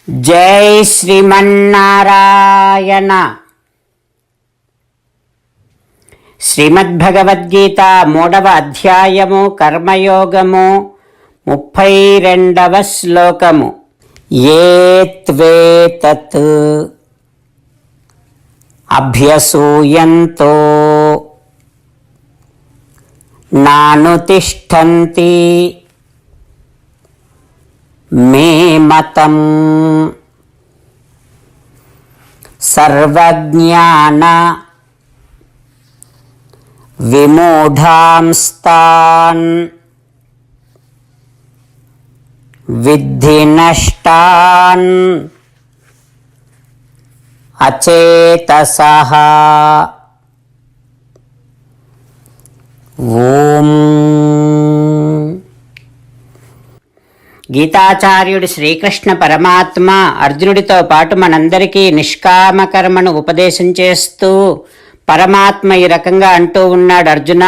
జై శ్రీమన్నారాయణ. శ్రీమద్భగవద్గీత 3వ అధ్యాయము కర్మయోగము 32వ శ్లోకము. ఏ త్వేతత్ అభ్యసూయంతో నానుతిష్ఠంతి మే మతం సర్వజ్ఞాన విమూఢాంస్తాన్ విద్ధి నష్టాన్ అచేతసః. ఓం. గీతాచార్యుడు శ్రీకృష్ణ పరమాత్మ అర్జునుడితో పాటు మనందరికీ నిష్కామ కర్మను ఉపదేశం చేస్తూ పరమాత్మ ఈ రకంగా అంటూ ఉన్నాడు, అర్జున,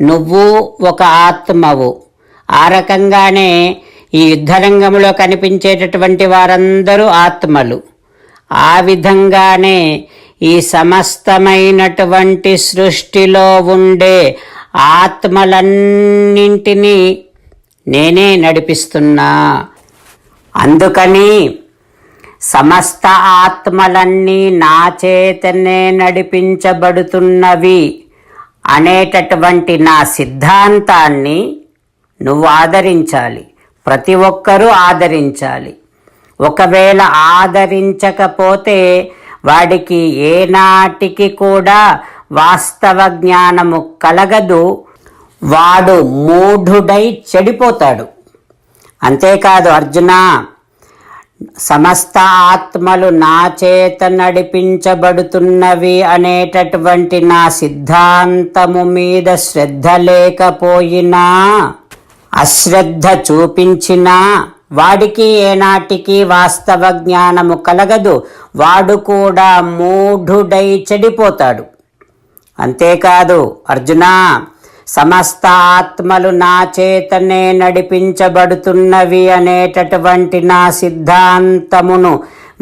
నువ్వు ఒక ఆత్మవు. ఆ రకంగానే ఈ యుద్ధరంగంలో కనిపించేటటువంటి వారందరూ ఆత్మలు. ఆ విధంగానే ఈ సమస్తమైనటువంటి సృష్టిలో ఉండే ఆత్మలన్నింటినీ నేనే నడిపిస్తున్నా. అందుకని సమస్త ఆత్మలన్నీ నా చేతనే నడిపించబడుతున్నవి అనేటటువంటి నా సిద్ధాంతాన్ని నువ్వు ఆదరించాలి. ప్రతి ఒక్కరూ ఆదరించాలి. ఒకవేళ ఆదరించకపోతే వాడికి ఏనాటికి కూడా వాస్తవ జ్ఞానము కలగదు. వాడు మూఢుడై చెడిపోతాడు. అంతేకాదు అర్జున, సమస్త ఆత్మలు నా చేత నడిపించబడుతున్నవి అనేటటువంటి నా సిద్ధాంతము మీద శ్రద్ధ లేకపోయినా, అశ్రద్ధ చూపించినా వాడికి ఏనాటికి వాస్తవ జ్ఞానము కలగదు. వాడు కూడా మూఢుడై చెడిపోతాడు. అంతేకాదు అర్జున, సమస్త ఆత్మలు నా చేతనే నడిపించబడుతున్నవి అనేటటువంటి నా సిద్ధాంతమును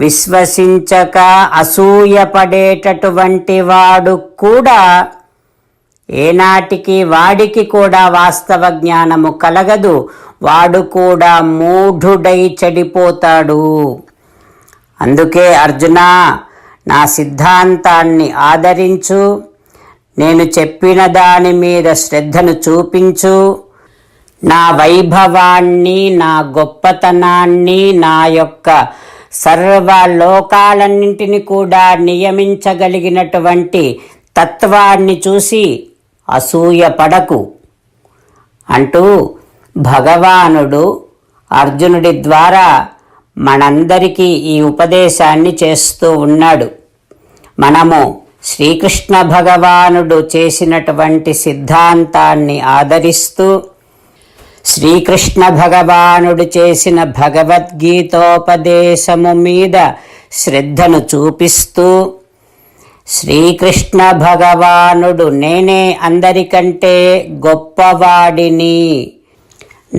విశ్వసించక అసూయపడేటటువంటి వాడు కూడా ఏనాటికి వాడికి కూడా వాస్తవ జ్ఞానము కలగదు. వాడు కూడా మూఢుడై చెడిపోతాడు. అందుకే అర్జున, నా సిద్ధాంతాన్ని ఆదరించు, నేను చెప్పిన దాని మీద శ్రద్ధను చూపించు, నా వైభవాన్ని, నా గొప్పతనాన్ని, నా యొక్క సర్వలోకాలన్నింటినీ కూడా నియమించగలిగినటువంటి తత్వాన్ని చూసి అసూయపడకు అంటూ భగవానుడు అర్జునుడి ద్వారా మనందరికీ ఈ ఉపదేశాన్ని చేస్తూ ఉన్నాడు. మనము శ్రీకృష్ణ భగవానుడు చేసినటువంటి సిద్ధాంతాన్ని ఆదరిస్తూ, శ్రీకృష్ణ భగవానుడు చేసిన భగవద్గీతోపదేశము మీద శ్రద్ధను చూపిస్తూ, శ్రీకృష్ణ భగవానుడు నేనే అందరికంటే గొప్పవాడిని,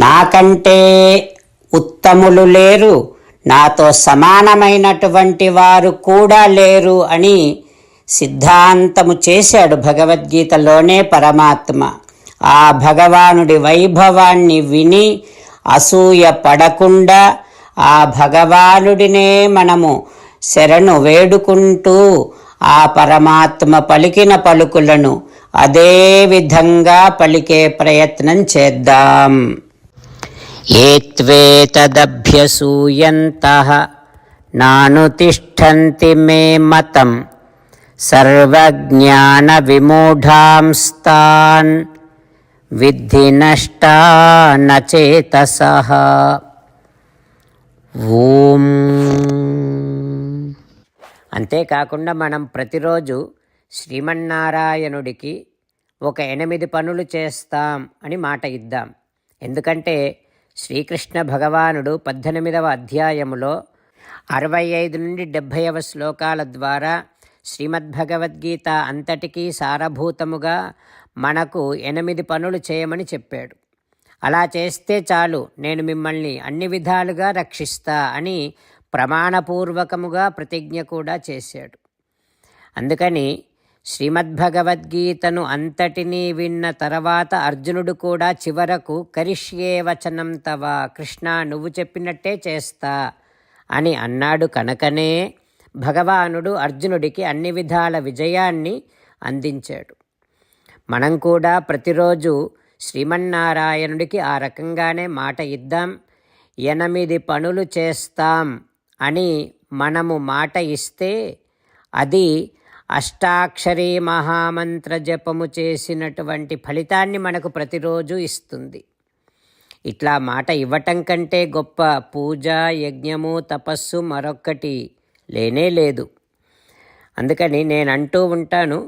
నాకంటే ఉత్తములు లేరు, నాతో సమానమైనటువంటి వారు కూడా లేరు అని సిద్ధాంతము చేశాడు భగవద్గీతలోనే పరమాత్మ. ఆ భగవానుడి వైభవాన్ని విని అసూయ పడకుండా ఆ భగవానుడినే మనము శరణు వేడుకుంటూ ఆ పరమాత్మ పలికిన పలుకులను అదే విధంగా పలికే ప్రయత్నం చేద్దాం. ఏత్వేతదభ్యసూయంతః నానుతిష్ఠంతి మే మతం సర్వజ్ఞాన విమూఢాంస్తాన్ విద్ధి నష్టాన్ అచేతసః. ఓం. అంతేకాకుండా మనం ప్రతిరోజు శ్రీమన్నారాయణుడికి ఒక 8 పనులు చేస్తాం అని మాట ఇద్దాం. ఎందుకంటే శ్రీకృష్ణ భగవానుడు 18వ అధ్యాయములో 65 నుండి 70వ శ్లోకాల ద్వారా శ్రీమద్భగవద్గీత అంతటికీ సారభూతముగా మనకు 8 పనులు చేయమని చెప్పాడు. అలా చేస్తే చాలు, నేను మిమ్మల్ని అన్ని విధాలుగా రక్షిస్తా అని ప్రమాణపూర్వకముగా ప్రతిజ్ఞ కూడా చేశాడు. అందుకని శ్రీమద్భగవద్గీతను అంతటినీ విన్న తర్వాత అర్జునుడు కూడా చివరకు కరిష్యే వచనం తవ, కృష్ణ నువ్వు చెప్పినట్టే చేస్తా అని అన్నాడు. కనుకనే భగవానుడు అర్జునుడికి అన్ని విధాల విజయాన్ని అందించాడు. మనం కూడా ప్రతిరోజు శ్రీమన్నారాయణుడికి ఆ రకంగానే మాట ఇద్దాం. 8 పనులు చేస్తాం అని మనము మాట ఇస్తే అది అష్టాక్షరీ మహామంత్ర జపము చేసినటువంటి ఫలితాన్ని మనకు ప్రతిరోజు ఇస్తుంది. ఇట్లా మాట ఇవ్వటం కంటే గొప్ప పూజ, యజ్ఞము, తపస్సు మరొక్కటి లేనే లేదు. అందుకని నేను అంటూ ఉంటాను,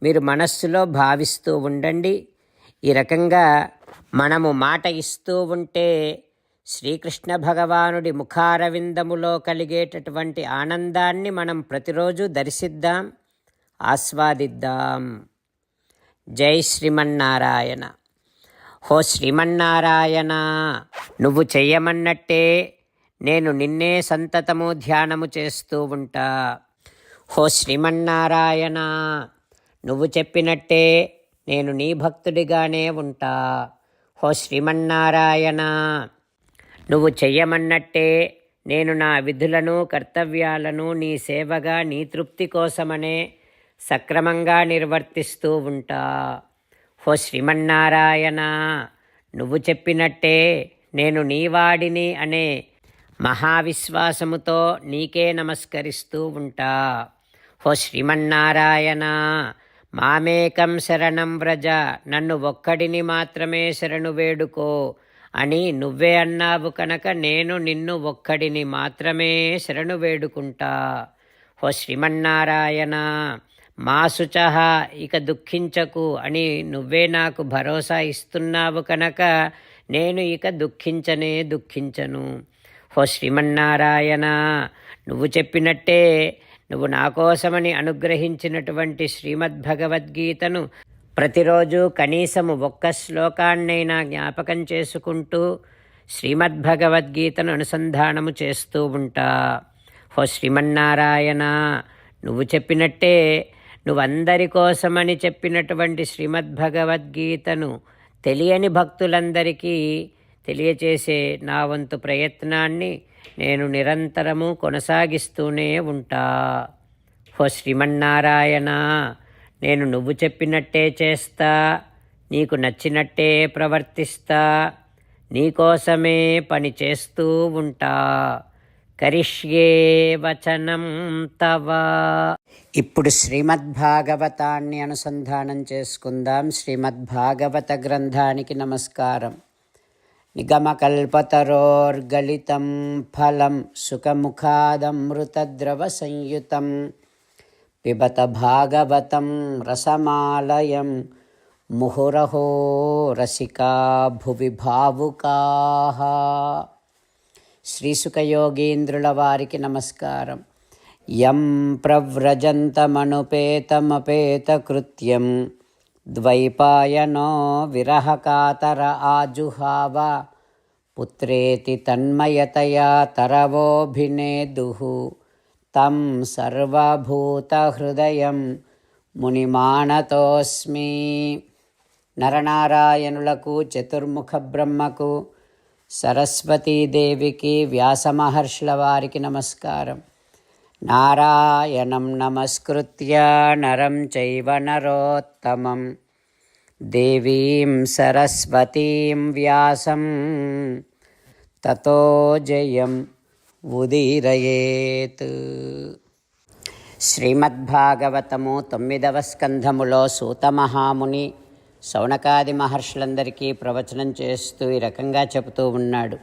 మీరు మనస్సులో భావిస్తూ ఉండండి. ఈ రకంగా మనము మాట ఇస్తూ ఉంటే శ్రీకృష్ణ భగవానుడి ముఖారవిందములో కలిగేటటువంటి ఆనందాన్ని మనం ప్రతిరోజు దర్శిద్దాం, ఆస్వాదిద్దాం. జై శ్రీమన్నారాయణ. హో శ్రీమన్నారాయణ, నువ్వు చెయ్యమన్నట్టే నేను నిన్నే సంతతము ధ్యానము చేస్తూ ఉంటా. హో శ్రీమన్నారాయణ, నువ్వు చెప్పినట్టే నేను నీ భక్తుడిగానే ఉంటా. హో శ్రీమన్నారాయణ, నువ్వు చెయ్యమన్నట్టే నేను నా విధులను, కర్తవ్యాలను నీ సేవగా, నీ తృప్తి కోసమనే సక్రమంగా నిర్వర్తిస్తూ ఉంటా. హో శ్రీమన్నారాయణ, నువ్వు చెప్పినట్టే నేను నీవాడిని అనే మహావిశ్వాసముతో నీకే నమస్కరిస్తూ ఉంటా. హో శ్రీమన్నారాయణ, మామేకం శరణం వ్రజ, నన్ను ఒక్కడిని మాత్రమే శరణు వేడుకో అని నువ్వే అన్నావు కనుక నేను నిన్ను ఒక్కడిని మాత్రమే శరణు వేడుకుంటా. హో శ్రీమన్నారాయణ, మా శుచః, ఇక దుఃఖించకు అని నువ్వే నాకు భరోసా ఇస్తున్నావు కనుక నేను ఇక దుఃఖించను. హో శ్రీమన్నారాయణ, నువ్వు చెప్పినట్టే నువ్వు నా కోసమని అనుగ్రహించినటువంటి శ్రీమద్భగవద్గీతను ప్రతిరోజు కనీసము ఒక్క శ్లోకాన్నైనా జ్ఞాపకం చేసుకుంటూ శ్రీమద్భగవద్గీతను అనుసంధానము చేస్తూ ఉంటా. హో శ్రీమన్నారాయణ, నువ్వు చెప్పినట్టే నువ్వందరి కోసమని చెప్పినటువంటి శ్రీమద్భగవద్గీతను తెలియని భక్తులందరికీ తెలియచేసే నా వంతు ప్రయత్నాన్ని నేను నిరంతరము కొనసాగిస్తూనే ఉంటా. హో శ్రీమన్నారాయణ, నేను నువ్వు చెప్పినట్టే చేస్తా, నీకు నచ్చినట్టే ప్రవర్తిస్తా, నీకోసమే పని చేస్తూ ఉంటా. కరిష్యే వచనం తవ. ఇప్పుడు శ్రీమద్భాగవతాన్ని అనుసంధానం చేసుకుందాం. శ్రీమద్భాగవత గ్రంథానికి నమస్కారం. నిగమకల్పతరోర్గలితం ఫలం సుఖముఖాదమృతద్రవ సంయుతం పిబత భాగవతం రసమాలయం ముహురహో రసికా భువి భావుకాః. శ్రీసుఖయోగీంద్రుల వారికి నమస్కారం. యం ప్రవ్రజంతమనుపేతమపేతకృత్యం ద్వైపాయనో విరహకాతర ఆజుహావ పుత్రేతి తన్మయతయా తరవోభినేదుః తం సర్వభూతహృదయం మునిమానతోస్మి. నరనారాయణులకు, చతుర్ముఖ బ్రహ్మకు, సరస్వతీదేవికి, వ్యాసమహర్షుల వారికి నమస్కారం. నారాయణం నమస్కృత్య నరం చైవ నరోత్తమం దేవీం సరస్వతీం వ్యాసం తతో జయం ఉదీరయేత్. శ్రీమద్భాగవతము 9వ స్కంధములో సూతమహాముని శౌనకాది మహర్షులందరికీ ప్రవచనం చేస్తూ ఈ రకంగా చెబుతూ ఉన్నాడు.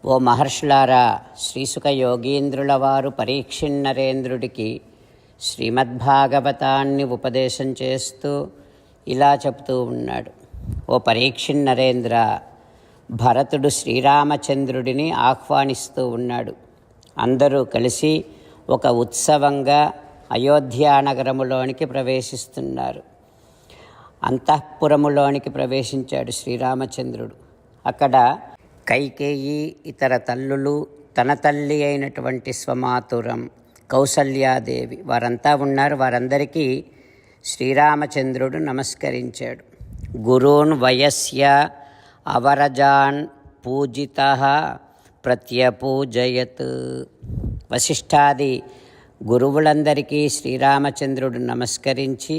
ఓ మహర్షులారా, శ్రీసుఖ యోగీంద్రుల వారు పరీక్షిన్నరేంద్రుడికి శ్రీమద్భాగవతాన్ని ఉపదేశం చేస్తూ ఇలా చెబుతూ ఉన్నాడు. ఓ పరీక్షిన్నరేంద్ర, భరతుడు శ్రీరామచంద్రుడిని ఆహ్వానిస్తూ ఉన్నాడు. అందరూ కలిసి ఒక ఉత్సవంగా అయోధ్యానగరములోనికి ప్రవేశిస్తున్నారు. అంతఃపురములోనికి ప్రవేశించాడు శ్రీరామచంద్రుడు. అక్కడ కైకేయి, ఇతర తల్లులు, తన తల్లి అయినటువంటి స్వమాతురం, కౌసల్యాదేవి వారంతా ఉన్నారు. వారందరికీ శ్రీరామచంద్రుడు నమస్కరించాడు. గురూన్ వయస్య అవరజాన్ పూజితః ప్రత్యపూజయత్. వశిష్ఠాది గురువులందరికీ శ్రీరామచంద్రుడు నమస్కరించి,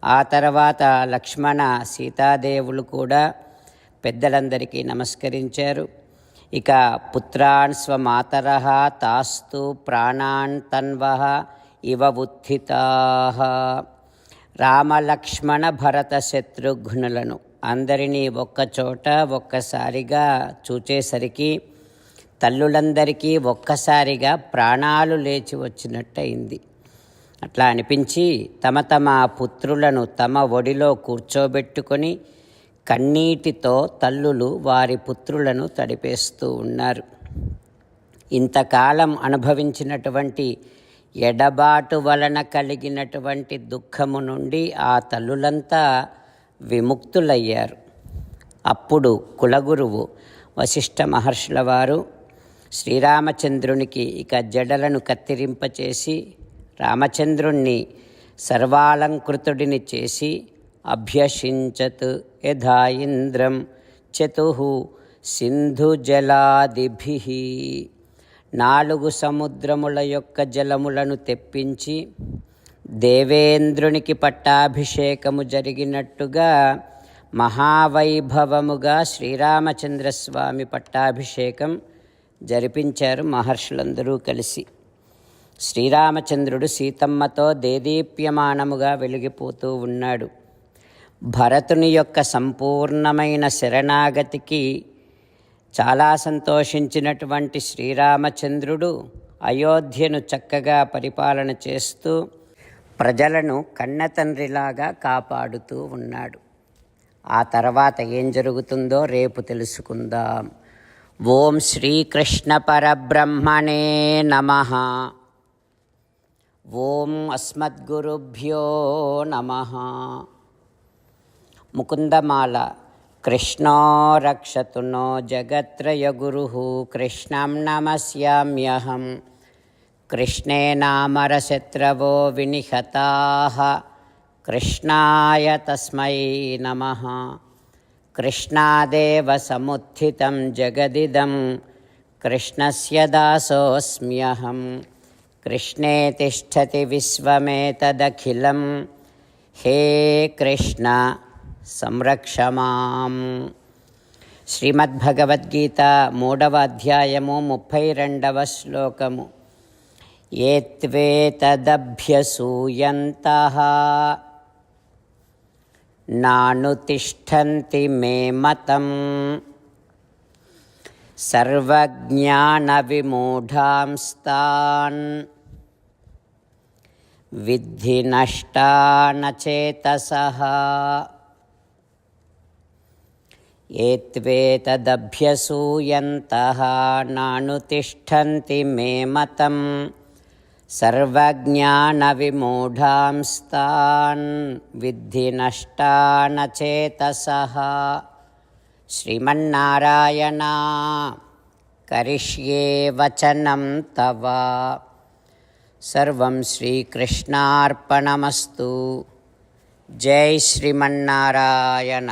ఆ తర్వాత లక్ష్మణ సీతాదేవులు కూడా పెద్దలందరికీ నమస్కరించారు. ఇక పుత్రాన్ స్వమాతరః తాస్తు ప్రాణాన్ తన్వః ఇవ ఉత్థితాః. రామలక్ష్మణ భరత శత్రుఘ్నులను అందరినీ ఒక్కచోట ఒక్కసారిగా చూచేసరికి తల్లులందరికీ ఒక్కసారిగా ప్రాణాలు లేచి వచ్చినట్టయింది. అట్లా అనిపించి తమ తమ పుత్రులను తమ ఒడిలో కూర్చోబెట్టుకొని కన్నీటితో తల్లులు వారి పుత్రులను తడిపేస్తూ ఉన్నారు. ఇంతకాలం అనుభవించినటువంటి ఎడబాటు వలన కలిగినటువంటి దుఃఖము నుండి ఆ తల్లులంతా విముక్తులయ్యారు. అప్పుడు కులగురువు వశిష్ఠ మహర్షుల వారు శ్రీరామచంద్రునికి ఇక జడలను కత్తిరింపచేసి రామచంద్రుణ్ణి సర్వాలంకృతుడిని చేసి అభ్యషించత్ యథా ఇంద్రం చతుః సింధుజలాదిభిః. 4 సముద్రముల యొక్క జలములను తెప్పించి దేవేంద్రునికి పట్టాభిషేకము జరిగినట్టుగా మహావైభవముగా శ్రీరామచంద్రస్వామి పట్టాభిషేకం జరిపించారు మహర్షులందరూ కలిసి. శ్రీరామచంద్రుడు సీతమ్మతో దేదీప్యమానముగా వెలిగిపోతూ ఉన్నాడు. భరతుని యొక్క సంపూర్ణమైన శరణాగతికి చాలా సంతోషించినటువంటి శ్రీరామచంద్రుడు అయోధ్యను చక్కగా పరిపాలన చేస్తూ ప్రజలను కన్నతండ్రిలాగా కాపాడుతూ ఉన్నాడు. ఆ తర్వాత ఏం జరుగుతుందో రేపు తెలుసుకుందాం. ఓం శ్రీకృష్ణ పరబ్రహ్మణే నమః. ఓం అస్మద్గురుభ్యో నమః. ముకుందమాల. కృష్ణో రక్షతు నో జగత్రయగురుః కృష్ణం నమస్యామ్యహం. కృష్ణే నామరశత్రవో వినిహతాః కృష్ణాయ తస్మై నమః. కృష్ణాదేవ సముత్థితం జగదిదం కృష్ణస్య దాసోऽస్మ్యహం. కృష్ణే తిష్టతి విశ్వమేతదఖిలం హే కృష్ణ సంరక్ష మాం. శ్రీమద్భగవద్గీత 3వ అధ్యాయము 32వ శ్లోకము. ఏత్వేతదభ్యసూయంతః నానుతిష్ఠంతి మే మతం సర్వజ్ఞానవిమూఢాంస్తాన్ విద్ధి నష్టాన చేతసః. ఏత్వేతదభ్యసూయంతః నానుతిష్ఠంతి మే మతం సర్వజ్ఞానవిమూఢాంస్తాన్ విద్ధి నష్టాన చేతసః. శ్రీమన్నారాయణ కరిష్యే వచనం తవ. సర్వం శ్రీకృష్ణార్పణమస్తు. జై శ్రీమన్నారాయణ.